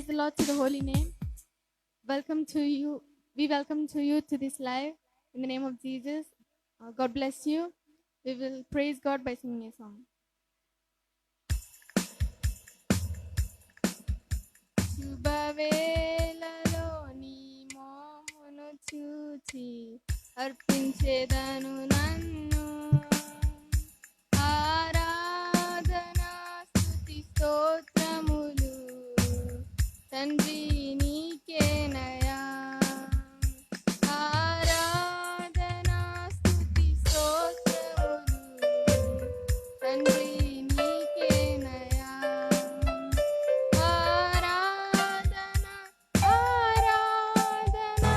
Praise the Lord to the holy name. Welcome to you. We welcome to you to this live in the name of Jesus. God bless you. We will praise God by singing a song. శుభవేళలో నీ మోమును చూచి అర్పించేదను నన్ను ఆరాధనా స్తుతి స్తోత్రములు తండ్రి నీకేనయా ఆరాధనా స్తుతి స్తోత్రములు తండ్రి నీకేనయా ఆరాధనా ఆరాధనా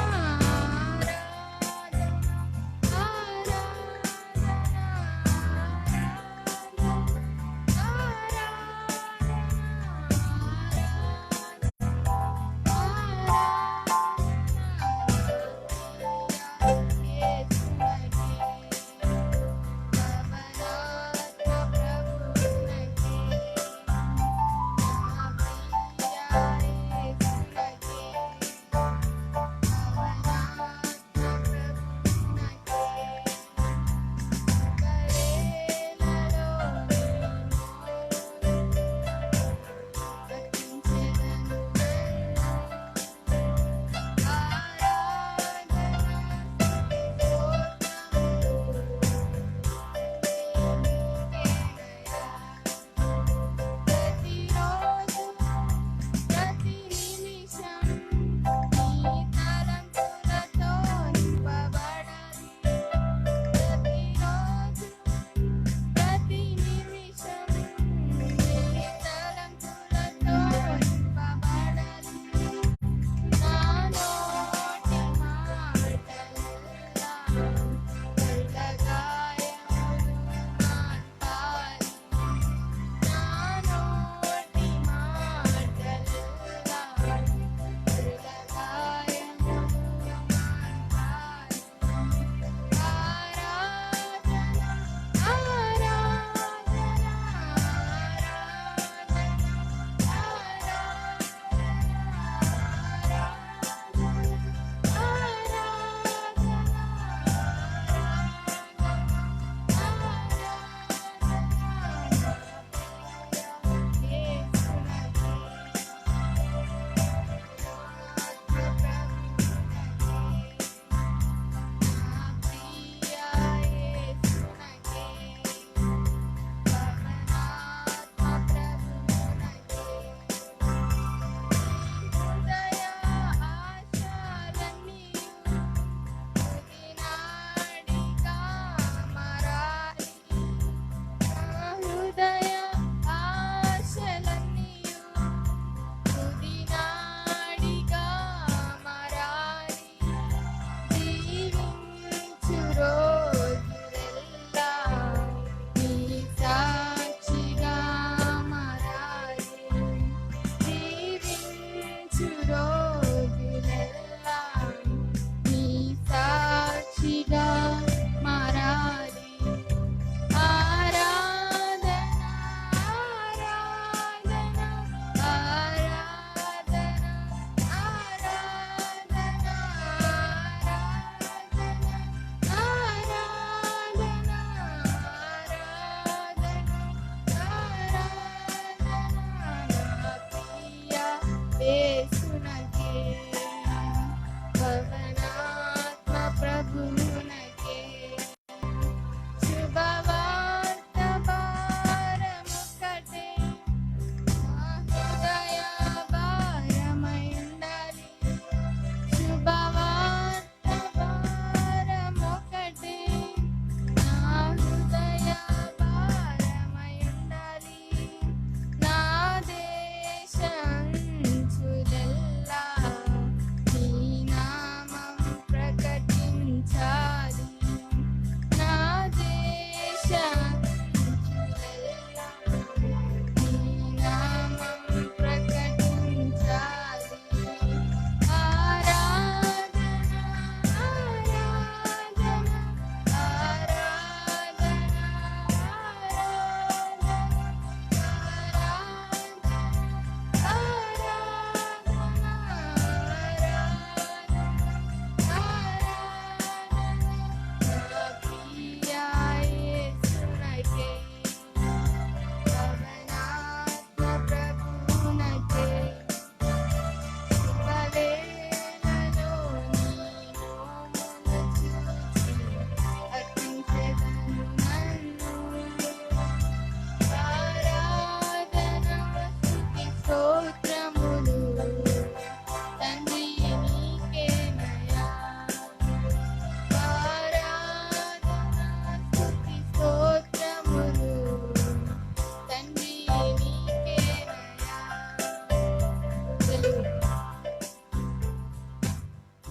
యేసునకే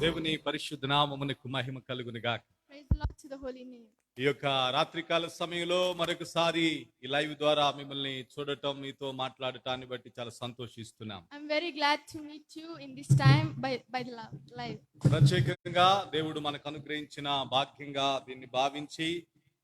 దేవుని పరిశుద్ధ నామమునకు మహిమ కలుగును గాక. Praise the Lord to the holy name. ఈ యొక్క రాత్రికాల సమయంలో మరొకసారి ఈ లైవ్ ద్వారా మిమ్మల్ని చూడటం, మీతో మాట్లాడటాన్ని బట్టి చాలా సంతోషిస్తున్నాం. I'm very glad to meet you in this time by the live. ప్రత్యేకంగా దేవుడు మనకు అనుగ్రహించిన భాగ్యంగా దీన్ని భావించి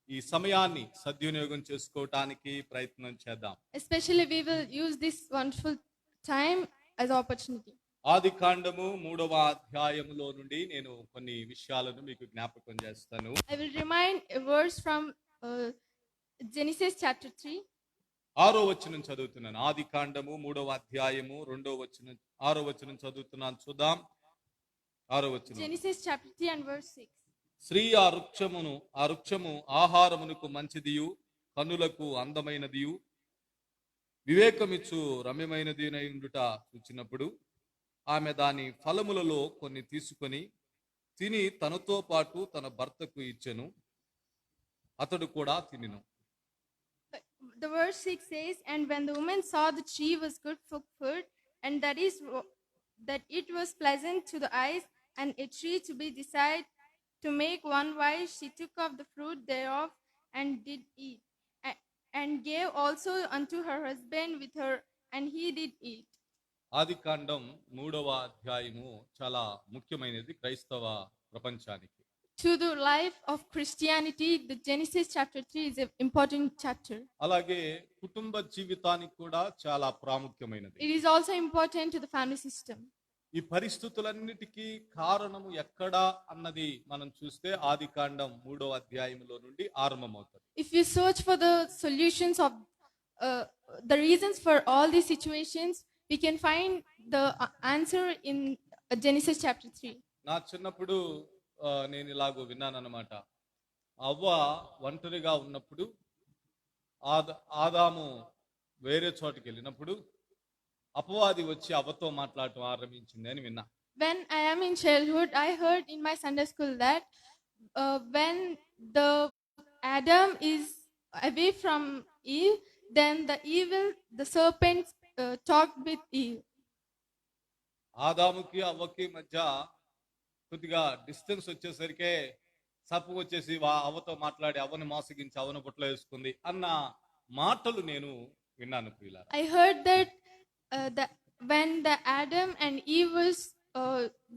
ఈ సమయాన్ని సద్వినియోగం చేసుకోవటానికి ప్రయత్నం చేద్దాం. Especially we will use this wonderful time as opportunity. ఆది కాండము 3వ అధ్యాయములో నుండి నేను కొన్ని విషయాలను మీకు జ్ఞాపకం చేస్తాను. I will remind a verse from Genesis chapter 3. 6వ వచనం చదువుతున్నాను. ఆది కాండము 3వ అధ్యాయము 6వ వచనం చదువుతున్నాను. చూద్దాం. 6వ వచనం. Genesis chapter 3 and verse 6. స్త్రీ ఆ వృక్షము ఆహారమునకు మంచిదియు కన్నులకు అందమైనదియు వివేకమిచ్చు రమ్యమైనదినై ఉండుట చూచినప్పుడు ఆమె దాని ఫలములలో కొన్ని తీసుకొని తిని తనతో పాటు తన భర్తకు ఇచ్చెను, అతడు కూడా తినెను. The verse 6 says, and when the woman saw the tree was good for food, and that it was pleasant to the eyes, and a tree to be desired to make one wise, she took of the fruit thereof and did eat, and gave also unto her husband with her, and he did eat. ఆది కాండం 3వ అధ్యాయము చాలా ముఖ్యమైనది క్రైస్తవ ప్రపంచానికి. To the life of Christianity, the Genesis chapter 3 is an important chapter. అలాగే కుటుంబ జీవితానికి కూడా చాలా ప్రాముఖ్యమైనది. It is also important to the family system. ఈ పరిస్థితులన్నిటికీ కారణము ఎక్కడా అన్నది మనం చూస్తే ఆది కాండం 3వ అధ్యాయంలో నుండి ఆరంభమవుతుంది. If you search for the solutions of the reasons for all these situations, we can find the answer in Genesis chapter 3. నా చిన్నప్పుడు నేను ఇలాగో విన్నానన్నమాట. అవ్వ ఒంటరిగా ఉన్నప్పుడు ఆదాము వేరే చోటుకి వెళ్ళినప్పుడు అపవాది వచ్చి అవ్వతో మాట్లాడటం ఆరంభించింది అని విన్నా. When I am in childhood, I heard in my Sunday school that when the Adam is away from Eve, then the serpent talked with Eve. ఆదాముకి అవ్వకి మధ్య కొద్దిగా డిస్టెన్స్ వచ్చేసరికి సర్పం వచ్చేసి అవ్వతో మాట్లాడి అవ్వని మోసగించి అవ్వను బుట్టలో వేసుకుంది అన్న మాటలు నేను విన్నాను ప్రియులారా. I heard that when the Adam and Eve was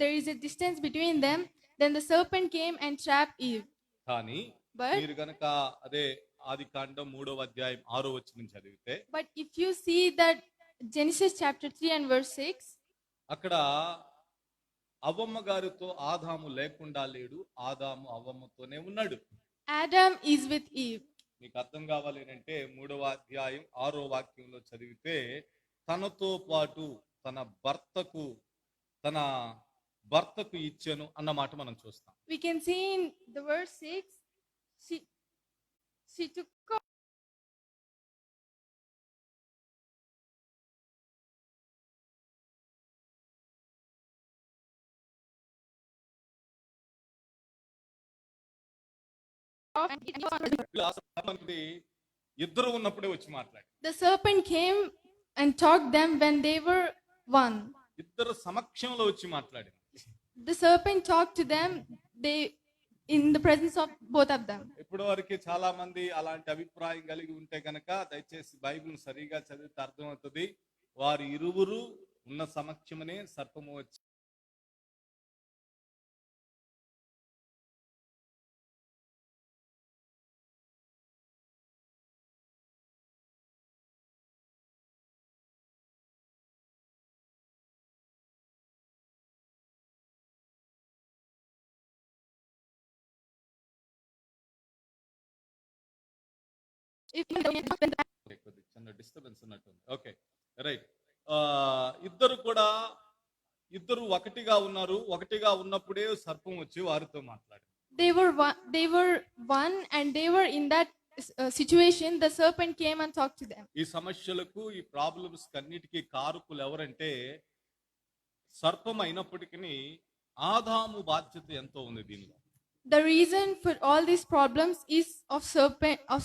there is a distance between them, then the serpent came and trapped Eve. కానీ మీరు గనక అదే ఆది కాండం 3వ అధ్యాయం 6వ వచనం చదివితే, but if you see that Genesis chapter 3 and verse 6, అక్కడ అవ్వమ్మ గారితో ఆదాము లేకుండా లేడు, ఆదాము అవ్వమ్మతోనే ఉన్నాడు. Adam is with Eve. మీకు అర్థం కావాలి అంటే 3వ అధ్యాయం 6వ వాక్యంలో చదివితే తనతో పాటు తన భర్తకు ఇచ్చెను అన్న మాట మనం చూస్తాం. We can see in the verse 6, she took ఇద్దరు ఉన్నప్పుడే వచ్చి మాట్లాడి. The serpent came and talked them when they were one. ఇద్దరు సమక్షంలో వచ్చి మాట్లాడి. The serpent talked to them in the presence of both of them. ఇప్పటి వరకు చాలా మంది అలాంటి అభిప్రాయం కలిగి ఉంటే కనుక దయచేసి బైబిల్ సరిగా చదివితే అర్థమవుతుంది. వారు ఇరువురు ఉన్న సమక్షమనే సర్పము వచ్చి చిన్న డిస్టర్బెన్స్ ఉన్నట్టుంది. Okay right. ఇద్దరు ఒకటిగా ఉన్నారు. ఒకటిగా ఉన్నప్పుడే సర్పం వచ్చి వారితో మాట్లాడారు. They were one and they were in that situation. The serpent came and talked to them. ఈ సమస్యలకు ఈ ప్రాబ్లమ్స్ అన్నిటికీ కారకులు ఎవరంటే సర్పం అయినప్పటికీ ఆదాము బాధ్యత ఎంతో ఉంది దీనిలో. The reason for all these problems is of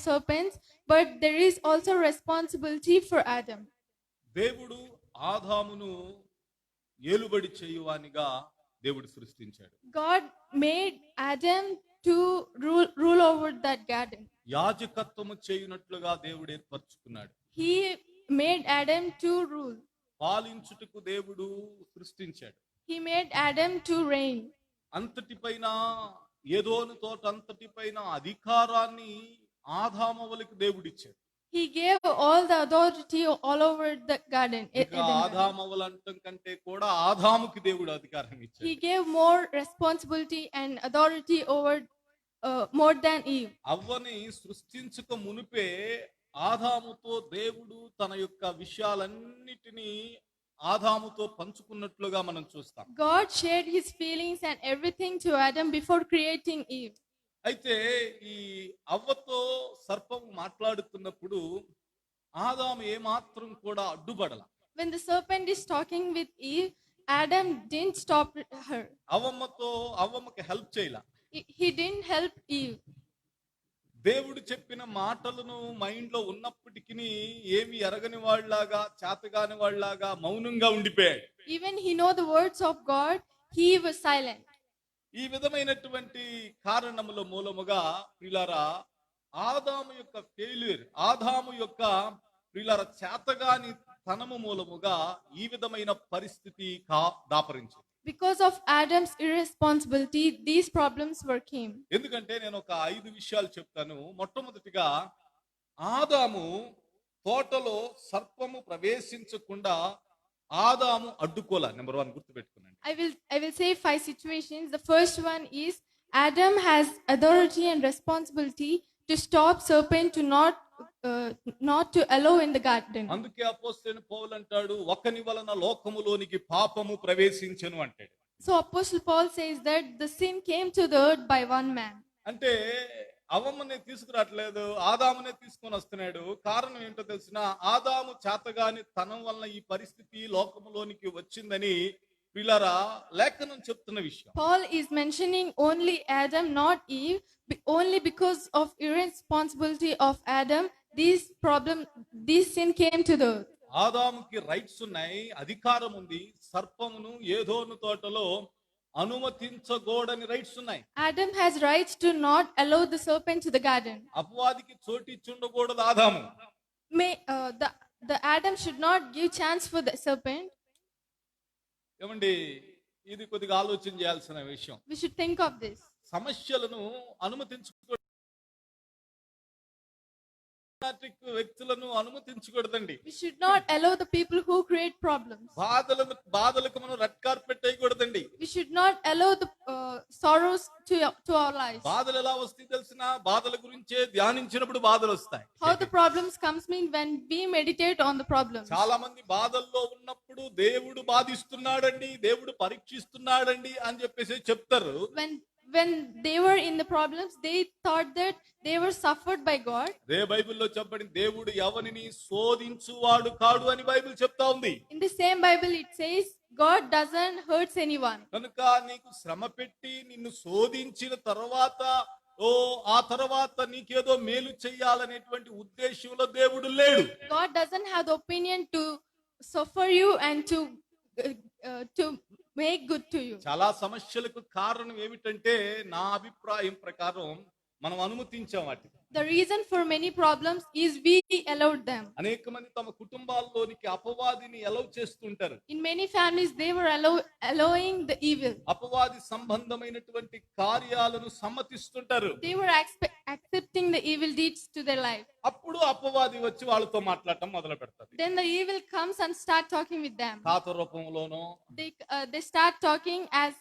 serpents, but there is also responsibility for Adam. దేవుడు ఆదామును ఏలుబడి చేయువానిగా దేవుడు సృష్టించాడు. God made Adam to rule over that garden. యాజకత్వము చేయునట్లుగా దేవుడు ఏర్పరచుకున్నాడు. He made Adam to rule. పాలించుటకు దేవుడు సృష్టించాడు. He made Adam to reign. అంతటిపైన ఏదోను తోట అంతటిపైన అధికారాన్ని ఆదామవలకు దేవుడిచ్చాడు. He gave all the authority all over the garden. ఇంకా ఆదామవలు అంటం కంటే కూడా ఆదాముకి దేవుడు అధికారం ఇచ్చాడు. He gave more responsibility and authority over more than Eve. అవ్వని సృష్టించక మునిపే ఆదాముతో దేవుడు తన యొక్క విషయాలన్నిటినీ ఆదాముతో పంచుకున్నట్లుగా మనం చూస్తాం. God shared his feelings and everything to Adam before creating Eve. అయితే ఈ అవ్వతో సర్పం మాట్లాడుతున్నప్పుడు ఆదాము ఏమాత్రం కూడా అడ్డుపడల. When the serpent is talking with Eve, Adam didn't stop her. అవ్వమ్మకి హెల్ప్ చేయలా. He didn't help Eve. దేవుడు చెప్పిన మాటలను మైండ్ లో ఉన్నప్పటికీ ఏమి ఎరగని వాళ్ళలాగా చేతగాని వాళ్ళలాగా మౌనంగా ఉండిపోయాడు. Even he know the words of God, he was silent. ఈ విధమైనటువంటి కారణముల మూలముగా ప్రియులారా ఆదాము యొక్క ఫెయిల్యూర్, ఆదాము యొక్క ప్రియులారా చేతగాని తనము మూలముగా ఈ విధమైన పరిస్థితి దాపరించింది. Because of Adam's irresponsibility, these problems were came. ఎందుకంటే నేను ఒక 5 విషయాలు చెప్తాను. మొట్టమొదటిగా ఆదాము తోటలో సర్పము ప్రవేశించకుండా ఆదాము అడ్డుకోల. Number 1 గుర్తుపెట్టుకున్నాను. I will say 5 situations. The first one is Adam has authority and responsibility to stop serpent to not to allow in the garden. అందుకే అపోస్తలుడైన పౌలు అంటాడు ఒకని వలన లోకములోనికి పాపము ప్రవేశించెను అంటాడు. So Apostle Paul says that the sin came to the earth by one man. అంటే అవ్వమ్మనే తీసుకురావట్లేదు, ఆదామునే తీసుకొని వస్తున్నాడు. కారణం ఏంటో తెలిసిన ఆదాము చేతగాని తనం వలన ఈ పరిస్థితి లోకములోనికి వచ్చిందని పిల్లరా లేఖనం చెప్తున్న విషయం. Paul is mentioning only Adam, not Eve. Only because of irresponsibility of Adam, this sin came to the earth. ఆదాముకి రైట్స్ ఉన్నాయి, అధికారం ఉంది. సర్పమును ఏదోను తోటలో అనుమతించకూడని రైట్స్ ఉన్నాయి. Adam has rights to not allow the serpent to the garden. అపవాదికి చోటిచ్చుండకూడదు ఆదాము. The Adam should not give chance for the serpent. ఏమండి ఇది కొద్దిగా ఆలోచన చేయాల్సిన విషయం. We should think of this. సమస్యలను అనుమతించకూడదు, వ్యక్తులను అనుమతించకూడదండి. We should not allow the people who create problems. బాధలకు మనం రెడ్ కార్పెట్ వేయకూడదండి. We should not allow the sorrows to our lives. బాధలు ఎలా వస్తాయి తెలిసిన బాధల గురించే ధ్యానించినప్పుడు బాధలు వస్తాయి. How the problems comes mean when we meditate on the problems. చాలా మంది బాధల్లో ఉన్నప్పుడు దేవుడు బాధిస్తున్నాడండి, దేవుడు పరీక్షిస్తున్నాడండి అని చెప్పేసి చెప్తారు. When they were in the problems, they thought that they were suffered by God. They బైబిల్లో చెప్పబడింది దేవుడు ఎవరిని శోధించువాడు కాడు అని బైబిల్ చెప్తా ఉంది. In the same Bible it says God doesn't hurt anyone. కనుక నీకు శ్రమ పెట్టి నిన్ను శోధించిన తర్వాత ఆ తర్వాత నీకేదో మేలు చెయ్యాలనేటువంటి ఉద్దేశంలో దేవుడు లేడు. God doesn't have the opinion to suffer you and to make good to you. చాలా సమస్యలకు కారణం ఏమిటంటే నా అభిప్రాయం ప్రకారం మనం అనుమతించాం వాటిని. The reason for many problems is we allowed them. అనేక మంది తమ కుటుంబాల్లోనికి అపవాదిని అలౌ చేస్తుంటారు. In many families they were allowing the evil. అపవాది సంబంధమైనటువంటి కార్యాలను సమ్మతిస్తుంటారు. They were accepting the evil deeds to their life. అప్పుడు అపవాది వచ్చి వాళ్ళతో మాట్లాడటం మొదలు పెడతారు. Then the evil comes and start talking with them. తాత రూపంలోనో they start talking as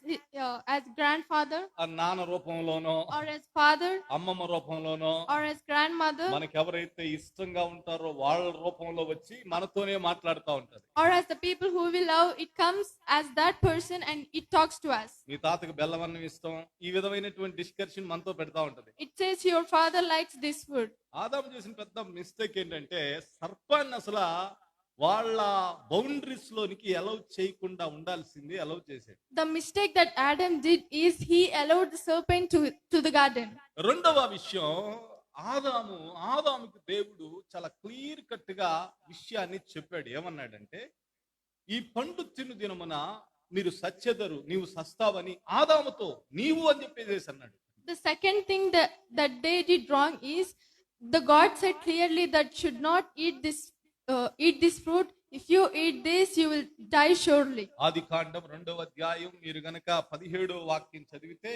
grandfather, నాన్న రూపంలోనో or as father, అమ్మమ్మ రూపంలోనో or as grandmother, మనకి ఎవరైతే ఇష్టంగా ఉంటారో వాళ్ళ రూపంలో వచ్చి మనతోనే మాట్లాడుతూ ఉంటారు. or as the people who we love, it comes as that person and it talks to us. మీ తాతకు బెల్లమన్నం ఇష్టం, ఈ విధమైనటువంటి డిస్కషన్ మనతో పెడతా ఉంటది. It says your father likes this food. ఆదాము చేసిన పెద్ద మిస్టేక్ ఏంటంటే సర్పాన్ని అసలు వాళ్ళ బౌండరీస్ లోనికి అలౌ చేయకుండా ఉండాల్సింది అలౌ చేశాడు. The mistake that Adam did is he allowed the serpent to the garden. రెండవ విషయం ఆదాముకి దేవుడు చాలా క్లియర్ కట్ గా విషయాన్ని చెప్పాడు. ఏమన్నాడంటే ఈ పండు తిను దినమున మీరు సచ్చెదరు, నీవు సస్తావని ఆదాముతో నీవు అని చెప్పేసి అన్నాడు. The second thing that they did wrong is the God said clearly that should not eat this fruit. If you eat this, you will die surely. ఆదికాండం 2వ అధ్యాయం మీరు గనక 17వ వాక్యం చదివితే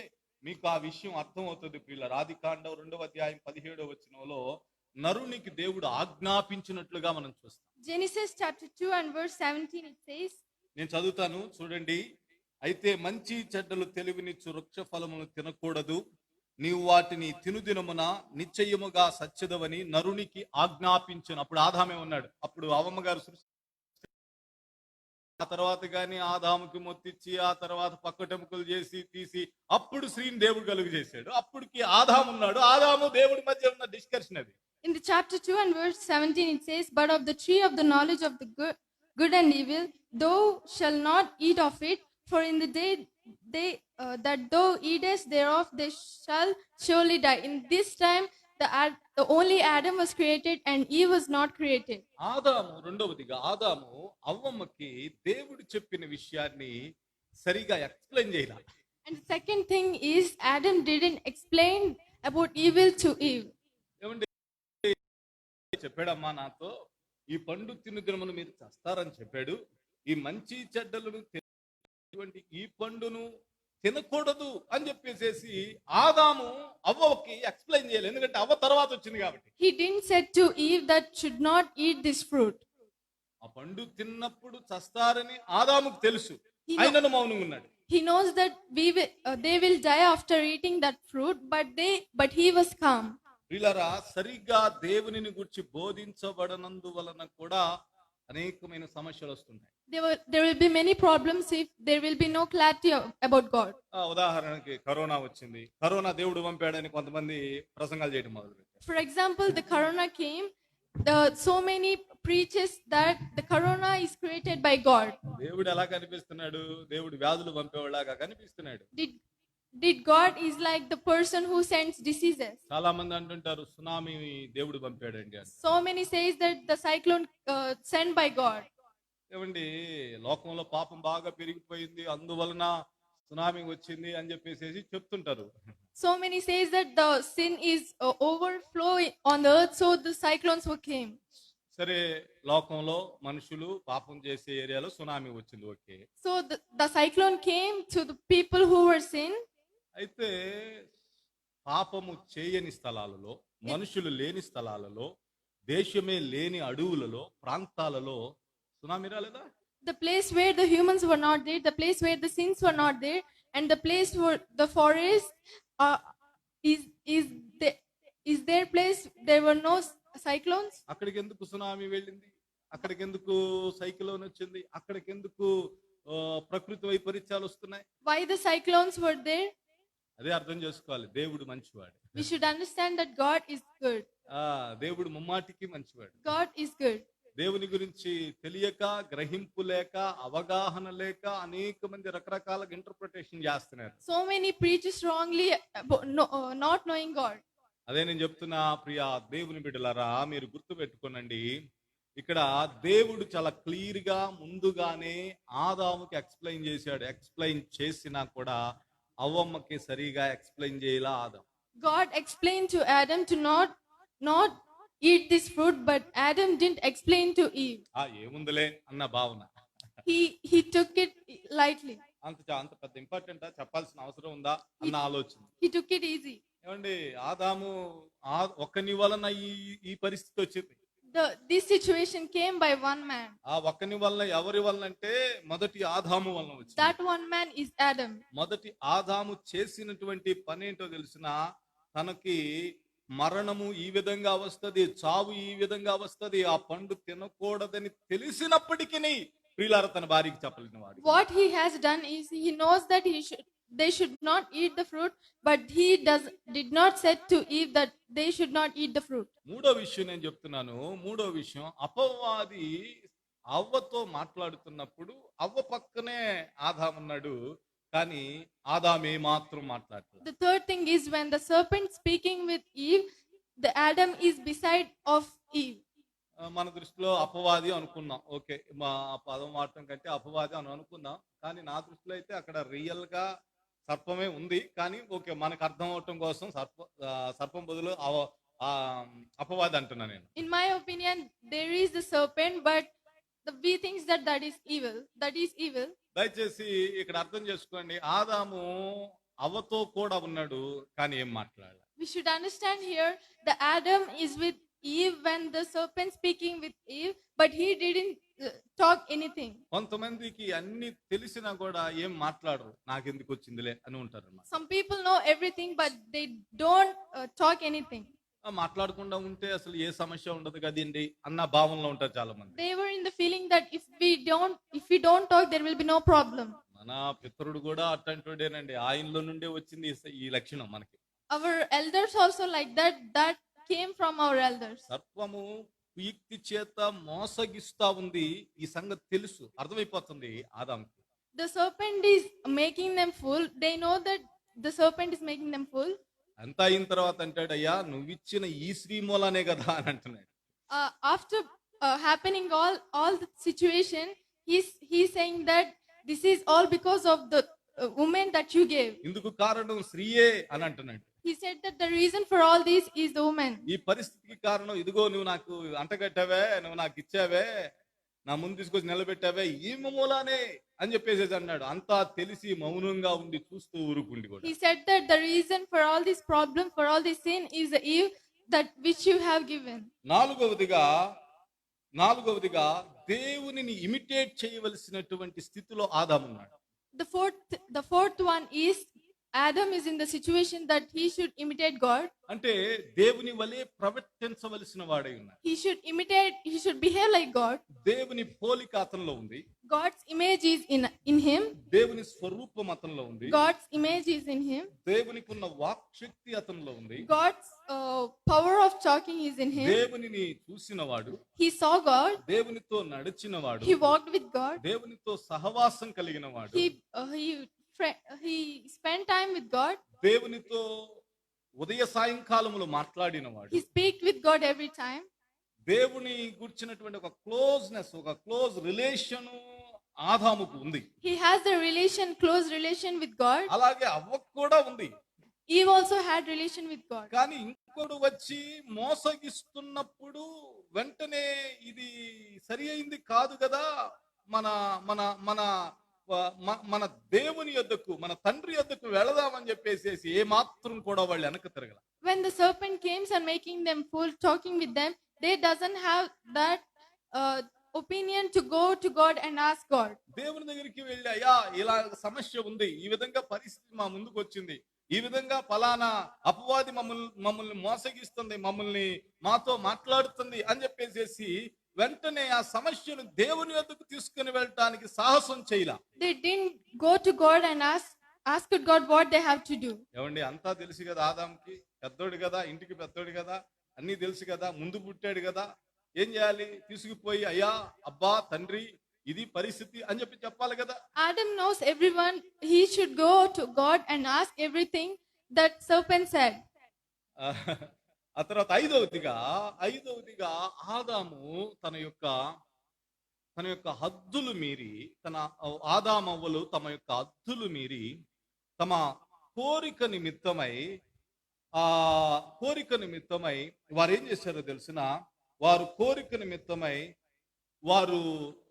మీకు ఆ విషయం అర్థం అవుతుంది ప్రియులారా. ఆదికాండం 2వ అధ్యాయం 17వ వచనంలో నరునికి దేవుడు ఆజ్ఞాపించినట్లుగా మనం చూస్తాం. Genesis chapter 2 and verse 17 it says, నేను చదువుతాను చూడండి. అయితే మంచి చెడ్డలు తెలివినిచ్చు వృక్ష ఫలమును తినకూడదు, నీవు వాటిని తినుదినమున నిశ్చయముగా సత్యదవని నరునికి ఆజ్ఞాపించను. అప్పుడు ఆదామే ఉన్నాడు. అప్పుడు అవ్వమ్మ గారు సృష్టి ఆ తర్వాత గాని ఆదాముకి మొత్తిచ్చి ఆ తర్వాత పక్కటెముకలు చేసి తీసి అప్పుడు స్త్రీని దేవుడు కలుగు చేశాడు. అప్పటికి ఆదాము ఉన్నాడు. ఆదాము దేవుడి మధ్య ఉన్న డిస్కషన్ అది. in the chapter 2 and verse 17 it says, but of the tree of the knowledge of the good and evil thou shalt not eat of it, for in the day that thou eatest thereof they shall surely die. In this time the only Adam was created and Eve was not created. ఆదాము రెండవదిగా ఆదాము అవ్వమ్మకి దేవుడు చెప్పిన విషయాన్ని సరిగా explain చేయాలి. And the second thing is Adam didn't explain about evil to Eve. ఏమండి చెప్పాడమ్మా నాతో, ఈ పండు తినుదినమును మీరు చస్తారని చెప్పాడు. ఈ మంచి చెడ్డలను తినేటువంటి ఈ పండును తినకూడదు అని చెప్పేసి ఆదాము అవ్వకి ఎక్స్ప్లెయిన్ చేయాలి. ఎందుకంటే అవ్వ తర్వాత వచ్చింది కాబట్టి. He didn't say to Eve that should not eat this fruit. ఆ పండు తిన్నప్పుడు చస్తారని ఆదాముకు తెలుసు, ఆయనను మౌనంగా ఉన్నాడు. He knows that they will die after eating that fruit, but he was calm. ప్రియులారా, సరిగ్గా దేవునిని గురించి బోధించబడనందువలన కూడా అనేకమైన సమస్యలు వస్తుంటాయి. There will be many problems if there will be no clarity about God. ఉదాహరణకి కరోనా వచ్చింది. కరోనా దేవుడు పంపాడని కొంతమంది ప్రసంగాలు చేయడం మొదలుపెట్టారు. For example, the corona came. So many preaches that the corona is created by God. దేవుడు ఎలా కనిపిస్తున్నాడు? దేవుడు వ్యాధులు పంపేవాళ్ళగా కనిపిస్తున్నాడు. Did God is like the person who sends diseases? చాలా మంది అంటుంటారు సునామీ దేవుడు పంపాడండి అని. So many says that the cyclone sent by God. ఏమండి, లోకంలో పాపం బాగా పెరిగిపోయింది అందువలన సునామీ వచ్చింది అని చెప్పేసి చెప్తుంటారు. So many says that the sin is overflowing on the earth, so the cyclones came. సరే, లోకంలో మనుషులు పాపం చేసే ఏరియాలో సునామీ వచ్చింది, okay. So the cyclone came to the people who were sin. అయితే పాపము చేయని స్థలాలలో, మనుషులు లేని స్థలాలలో, దేశమే లేని అడవులలో, ప్రాంతాలలో సునామీ రాలేదా? The place where the humans were not there, the place where the sins were not there, and the place where the forest is their place, there were no cyclones. అక్కడికి ఎందుకు సునామీ వెళ్ళింది? అక్కడికి ఎందుకు cyclone వచ్చింది? అక్కడికి ఎందుకు ప్రకృతి వైపరీత్యాలు వస్తున్నాయి? Why the cyclones were there? అదే అర్థం చేసుకోవాలి. దేవుడు మంచివాడు. We should understand that God is good. దేవుడు ముమ్మాటికి మంచివాడు. God is good. దేవుని గురించి తెలియక, గ్రహింపు లేక, అవగాహన లేక అనేక మంది రకరకాల ఇంటర్ప్రిటేషన్ చేస్తున్నారు. So many preachers wrongly not knowing God. అదే నేను చెప్తున్నా ప్రియ దేవుని బిడ్డలారా, మీరు గుర్తు పెట్టుకోనండి, ఇక్కడ దేవుడు చాలా క్లియర్ గా ముందుగానే ఆదాముకి ఎక్స్ప్లెయిన్ చేశాడు. ఎక్స్ప్లెయిన్ చేసినా కూడా అవ్వమ్మకి సరిగా ఎక్స్ప్లెయిన్ చేయాల Adam. God explained to Adam to not eat this fruit, but Adam didn't explain to Eve. ఏముందిలే అన్న భావన. He took it lightly. అంత పెద్ద ఇంపార్టెంట్ చెప్పాల్సిన అవసరం ఉందా అన్న ఆలోచన. He took it easy. ఏమండి, ఆదాము ఒక్కని వలన ఈ పరిస్థితి వచ్చింది. This situation came by one man. ఆ ఒక్కని వలన ఎవరి వలన అంటే మొదటి ఆదాము వలన వచ్చింది. That one man is Adam. మొదటి ఆదాము చేసినటువంటి పని ఏంటో తెలిసిన, తనకి మరణము ఈ విధంగా వస్తది, చావు ఈ విధంగా వస్తది, ఆ పండు తినకూడదని తెలిసినప్పటికీ ప్రియులార తన భార్యకి చెప్పలేని వాడు. What he has done is he knows that they should not eat the fruit, but he did not say to Eve that they should not eat the fruit. మూడో విషయం నేను చెప్తున్నాను. మూడో విషయం, అపవాది అవ్వతో మాట్లాడుతున్నప్పుడు అవ్వ పక్కనే ఆదాము ఉన్నాడు, కానీ ఆదామే మాత్రం మాట్లాడలేదు. The third thing is when the serpent speaking with Eve, the Adam is beside of Eve. మన దృష్టిలో అపవాది అనుకున్నాం. ఓకే. మా పదం వాడటం కంటే అపవాది అని అనుకున్నాం. కానీ నా దృష్టిలో అయితే అక్కడ రియల్ గా సర్పమే ఉంది. కానీ ఓకే, మనకు అర్థం అవటం కోసం సర్పం బదులు అపవాది అంటున్నా నేను. In my opinion, there is the serpent, but we thinks that that is evil. That is evil. దయచేసి ఇక్కడ అర్థం చేసుకోండి. ఆదాము అవ్వతో కూడా ఉన్నాడు, కానీ ఏం మాట్లాడాలి. We should understand here the Adam is with Eve when the serpent speaking with Eve, but he didn't talk anything. కొంతమందికి అన్ని తెలిసినా కూడా ఏం మాట్లాడరు, నాకెందుకు వచ్చిందిలే అని ఉంటారు అన్నమాట. Some people know everything, but they don't talk anything. మాట్లాడకుండా ఉంటే అసలు ఏ సమస్య ఉండదు కదండి అన్న భావనలో ఉంటారు చాలా మంది. They were in the feeling that if we don't talk, there will be no problem. మన పితరుడు కూడా అట్టంటుడేనండి. ఆయనలో నుండే వచ్చింది ఈ లక్షణం మనకి. Our elders also like that. That came from our elders. సర్పము కుయుక్తి చేత మోసగిస్తా ఉంది. ఈ సంగతి తెలుసు, అర్థమైపోతుంది ఆదాముకి. The serpent is making them fool. They know that the serpent is making them fool. అంతా అయిన తర్వాత అంటాడు, అయ్యా నువ్వు ఇచ్చిన ఈ స్త్రీ మూలానే కదా అని అంటున్నాడు. After happening all the situation, he's saying that this is all because of the woman that you gave. ఇందుకు కారణం స్త్రీయే అని అంటున్నాడు. He said that the reason for all this is the woman. ఈ పరిస్థితికి కారణం ఇదిగో నువ్వు నాకు అంటగట్టావే, నువ్వు నాకు ఇచ్చావే, నా ముందు తీసుకొచ్చి నిలబెట్టావే, ఈమె మూలానే అని చెప్పేసి అన్నాడు. అంతా తెలిసి మౌనంగా ఉండి చూస్తూ ఊరుకుండి కూడా. He said that the reason for all this problem, for all this sin is the Eve that which you have given. నాలుగవదిగా దేవునిని ఇమిటేట్ చేయవలసినటువంటి స్థితిలో ఆదాము ఉన్నాడు. The fourth one is Adam is in the situation that he should imitate God. అంటే దేవుని వలె ప్రవర్తించవలసిన వాడై ఉన్నాడు. He should behave like God. దేవుని పోలిక అతనిలో ఉంది. God's image is in him. దేవుని స్వరూపం అతనిలో ఉంది. God's image is in him. దేవునికి ఉన్న వాక్ శక్తి అతనిలో ఉంది. God's power of talking is in him. దేవునిని చూసినవాడు. He saw God. దేవునితో నడిచినవాడు. He walked with God. దేవునితో సహవాసం కలిగినవాడు. He spent time with God. దేవునితో ఉదయ సాయంకాలములు మాట్లాడినవాడు. He speak with God every time. దేవుని గుర్చినటువంటి ఒక క్లోజ్నెస్, ఒక క్లోజ్ రిలేషన్ ఆదాముకు ఉంది. He has a close relation with God. అలాగే అవ్వకు కూడా ఉంది. Eve also had relation with God. కానీ ఇంకోడు వచ్చి మోసగిస్తున్నప్పుడు వెంటనే ఇది సరి అయింది కాదు కదా, మన మన మన మన దేవుని యొద్దకు, మన తండ్రి యొద్దకు వెళదామని చెప్పేసి ఏ మాత్రం కూడా వాళ్ళు వెనక తిరగల. When the serpent came and making them fool, talking with them, they doesn't have that opinion to go to God and ask God. దేవుని దగ్గరికి వెళ్ళి, అయ్యా ఇలా సమస్య ఉంది, ఈ విధంగా పరిస్థితి మా ముందుకు వచ్చింది, ఈ విధంగా ఫలానా అపవాది మమ్మల్ని మోసగిస్తుంది, మాతో మాట్లాడుతుంది అని చెప్పేసి వెంటనే ఆ సమస్యను దేవుని వద్దకు తీసుకుని వెళ్ళటానికి సాహసం చేయలా. They didn't go to God and ask God what they have to do. ఏమండి, అంతా తెలుసు కదా, ఆదాంకి పెద్దోడు కదా, ఇంటికి పెద్దోడు కదా, అన్ని తెలుసు కదా, ముందు పుట్టాడు కదా, ఏం చేయాలి? తీసుకుపోయి అయ్యా అబ్బా తండ్రి ఇది పరిస్థితి అని చెప్పాలి కదా. Adam knows everyone. He should go to God and ask everything that serpent said. ఆ తర్వాత ఐదవదిగా ఆదాము తన యొక్క హద్దులు మీరి, ఆదామవ్వలు తమ యొక్క హద్దులు మీరి తమ కోరిక నిమిత్తమై వారు ఏం చేశారో తెలిసిన, వారు కోరిక నిమిత్తమై వారు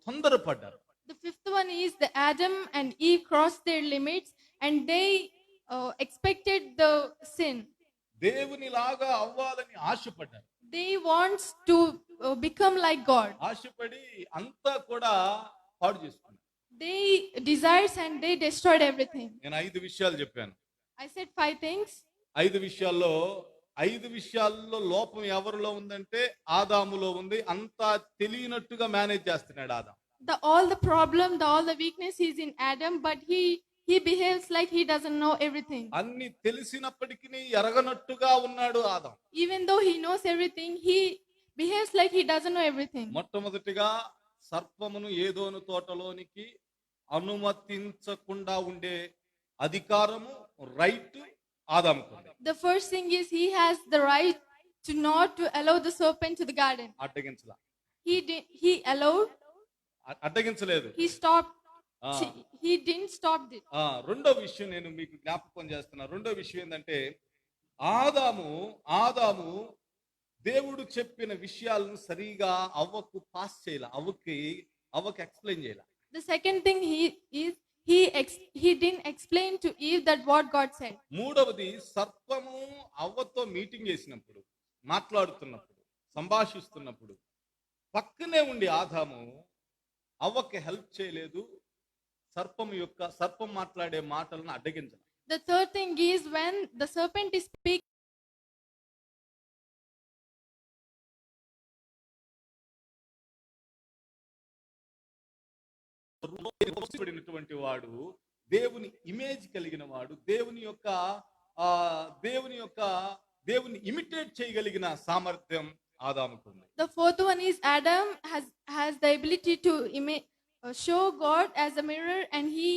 తొందరపడ్డారు. The fifth one is the Adam and Eve crossed their limits and they expected the sin. దేవునిలాగా అవ్వాలని ఆశపడ్డారు. They wants to become like God. ఆశపడి అంతా కూడా పాడు చేసుకున్నారు. They desires and they destroyed everything. నేను 5 విషయాలు చెప్పాను. I said 5 things. 5 విషయాల్లో లోపం ఎవరిలో ఉందంటే ఆదాములో ఉంది. అంతా తెలియనట్టుగా మేనేజ్ చేస్తున్నాడు Adam. All the weakness is in Adam, but he behaves like he doesn't know everything. అన్ని తెలిసినప్పటికీ ఎరగనట్టుగా ఉన్నాడు Adam. Even though he knows everything, he behaves like he doesn't know everything. మొట్టమొదటిగా సర్పమును ఏదోను తోటలోనికి అనుమతించకుండా ఉండే అధికారము, రైట్ ఆదాముకు ఉంది. The first thing is he has the right to not to allow the serpent to the garden. అడ్డగించలా. he allowed, అడ్డగించలేదు. he stopped, ఆ, he didn't stop it. రెండో విషయం నేను మీకు జ్ఞాపకం చేస్తున్నా. రెండో విషయం ఏంటంటే ఆదాము ఆదాము దేవుడు చెప్పిన విషయాలను సరిగా అవ్వకు పాస్ చేయాల, అవ్వకి ఎక్స్ప్లెయిన్ చేయాల. The second thing he didn't explain to Eve that what God said. మూడవది సర్పము అవ్వతో మీటింగ్ చేసినప్పుడు, మాట్లాడుతున్నప్పుడు, సంభాషిస్తున్నప్పుడు పక్కనే ఉండి ఆదాము అవ్వకి హెల్ప్ చేయలేదు, సర్పం మాట్లాడే మాటలను అడ్డగించాలి. The third thing is when the serpent is speaking, పడినటువంటి వాడు దేవుని ఇమేజ్ కలిగిన వాడు, దేవుని ఇమిటేట్ చేయగలిగిన సామర్థ్యం ఆదాముకు ఉంది. the fourth one is Adam has the ability to show God as a mirror, and he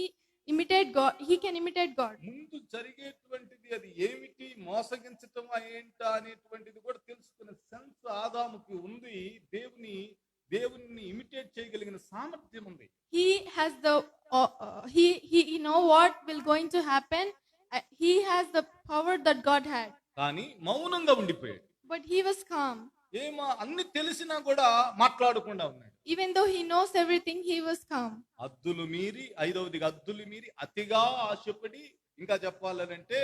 can imitate God. ముందు జరిగేటువంటిది అది ఏమిటి, మోసగించటం ఏంటా అనేటువంటిది కూడా తెలుసుకునే సెన్స్ ఆదాముకి ఉంది. దేవుని ఇమిటేట్ చేయగలిగిన సామర్థ్యం ఉంది. He has the he know what will going to happen. He has the power that God had. కానీ మౌనంగా ఉండిపోయాడు. But he was calm. అన్ని తెలిసినా కూడా మాట్లాడకుండా ఉన్నాడు. Even though he knows everything, he was calm. ఐదవదిగా అద్దులు మీరి అతిగా ఆశపడి, ఇంకా చెప్పాలంటే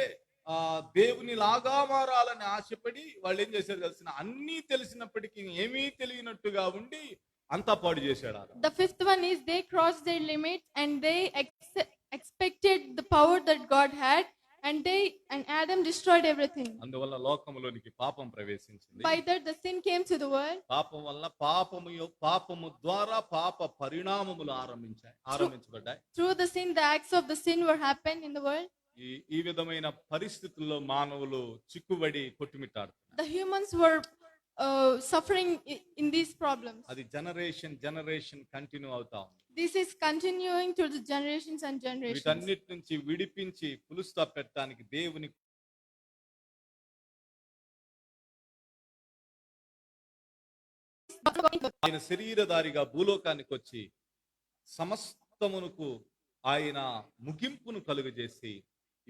దేవుని లాగా మారాలని ఆశపడి వాళ్ళు ఏం చేశారు తెలిసిన, అన్ని తెలిసినప్పటికీ ఏమీ తెలియనట్టుగా ఉండి అంతా పాడు చేశాడు. The fifth one is they crossed their limits and they expected the power that God had, and Adam destroyed everything. అందువల్ల లోకములోనికి పాపం ప్రవేశించింది. By that the sin came to the world. పాపం వల్ల పాపము ద్వారా పాప పరిణామములు ఆరంభించబడ్డాయి. Through the sin, the acts of the sin were happened in the world. ఈ విధమైన పరిస్థితుల్లో మానవులు చిక్కుబడి కొట్టుమిట్టాడుతున్నారు. The humans were suffering in these problems. అది జనరేషన్ కంటిన్యూ అవుతా ఉంది. This is continuing to the generations and generations. వీటన్నిటి నుంచి విడిపించి ఫుల్ స్టాప్ పెట్టడానికి దేవుని ఆయన శరీరధారిగా భూలోకానికి వచ్చి సమస్తమునకు ఆయన ముగింపును కలుగజేసి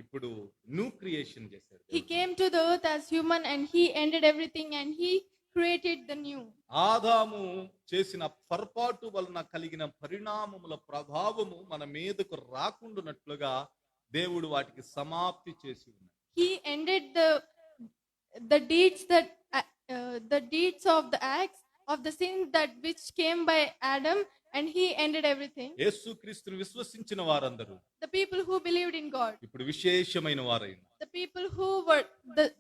ఇప్పుడు న్యూ క్రియేషన్ చేశాడు. He came to the earth as human and he ended everything and he created the new. ఆదాము చేసిన పొరపాటు వలన కలిగిన పరిణామముల ప్రభావము మన మీదకు రాకుండానట్లుగా దేవుడు వాటికి సమాప్తి చేసి ఉన్నాడు. He ended the deeds of the acts of the sin that which came by Adam, and he ended everything. యేసుక్రీస్తును విశ్వసించిన వారందరూ, the people who believed in God, ఇప్పుడు విశేషమైన వారైన, the people who were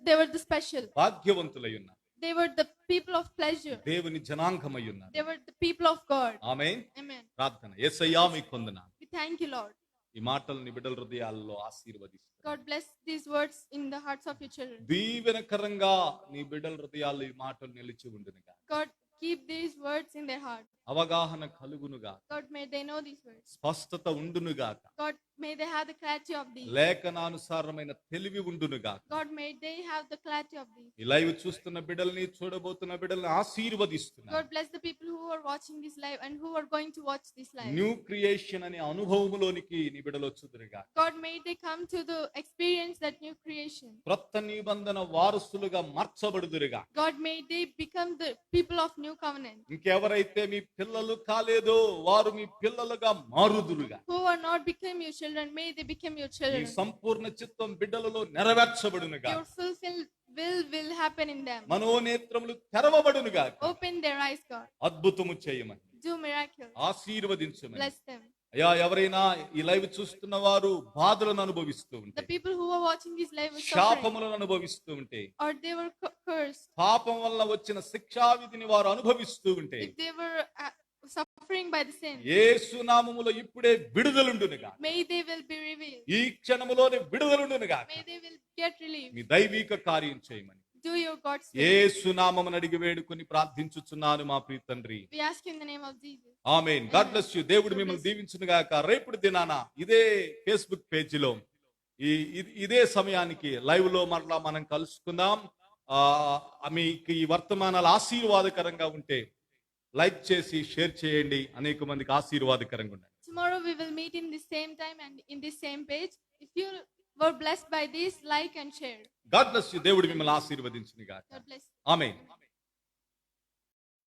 they were the special, భాగ్యవంతులై ఉన్నారు. they were the people of pleasure, దేవుని జనాంగమై ఉన్నారు. they were the people of God. Amen. Amen. ప్రార్థన. యేసయ్యా మీకు వందనాలు. We thank you, Lord. ఈ మాటల్ని బిడ్డల హృదయాల్లో ఆశీర్వదిస్తాను. God bless these words in the hearts of your children. దీవెనకరంగా నీ బిడ్డల హృదయాల్లో ఈ మాటలు నిలిచి ఉండునుగా. God keep these words in their heart. అవగాహన కలుగునుగా. God, may they know these words. స్పష్టత ఉండునుగా. God, may they have the clarity of these. లేఖనానుసారమైన తెలివి ఉండునుగా. God, may they have the clarity of these. ఈ లైవ్ చూస్తున్న బిడ్డల్ని, చూడబోతున్న బిడ్డల్ని ఆశీర్వదిస్తున్నా. God, bless the people who are watching this live and who are going to watch this live. New creation అనే అనుభవములోనికి నీ బిడ్డలు వచ్చుదురుగా. God, may they come to the experience that new creation. క్రొత్త నిబంధన వారసులుగా మార్చబడుదురుగా. God, may they become the people of new covenant. ఇంకెవరైతే మీ పిల్లలు కాలేదో వారు మీ పిల్లలుగా మారుదురుగా. Who are not become your children, may they become your ఈ children. సంపూర్ణ చిత్తం బిడ్డలలో నెరవేర్చబడునుగా. Your fulfill will happen in them. మనోనేత్రములు తెరవబడునుగా. Open their eyes, God. అద్భుతము చేయమని, Do miracles. ఆశీర్వదించమని. Bless them. అయ్యా, ఎవరైనా ఈ లైవ్ చూస్తున్న వారు బాధలను అనుభవిస్తూ The ఉంటే, people who are watching this live are suffering, శాపములను అనుభవిస్తూ ఉంటే, or they were cursed, పాపం వల్ల వచ్చిన శిక్షావిధిని వారు అనుభవిస్తూ ఉంటే, if they were suffering by the sin, యేసు నామములో ఇప్పుడే విడుదలుండునుగా. may they will be revealed. ఈ క్షణములోనే విడుదలుండునుగా. May they will get relief. మీ దైవిక కార్యం చేయమని Do your God's will. యేసు నామమున అడిగి వేడుకొని ప్రార్థించుచున్నాను మా ప్రియ తండ్రి. We ask you in the name of Jesus. Amen. God bless you. దేవుడు మిమ్మల్ని దీవించును గాక. రేపటి దినాన ఇదే ఫేస్బుక్ పేజీలో ఇదే సమయానికి లైవ్ లో మరలా మనం కలుసుకుందాం. మీకు ఈ వర్తమానాలు ఆశీర్వాదకరంగా ఉంటే లైక్ చేసి షేర్ చేయండి. అనేక మందికి ఆశీర్వాదకరంగా ఉండండి. Tomorrow we will meet in the same time and in the same page. If you were blessed by this, like and share. God bless you. దేవుడు మిమ్మల్ని ఆశీర్వదించును గాక. God bless. ఆమేన్.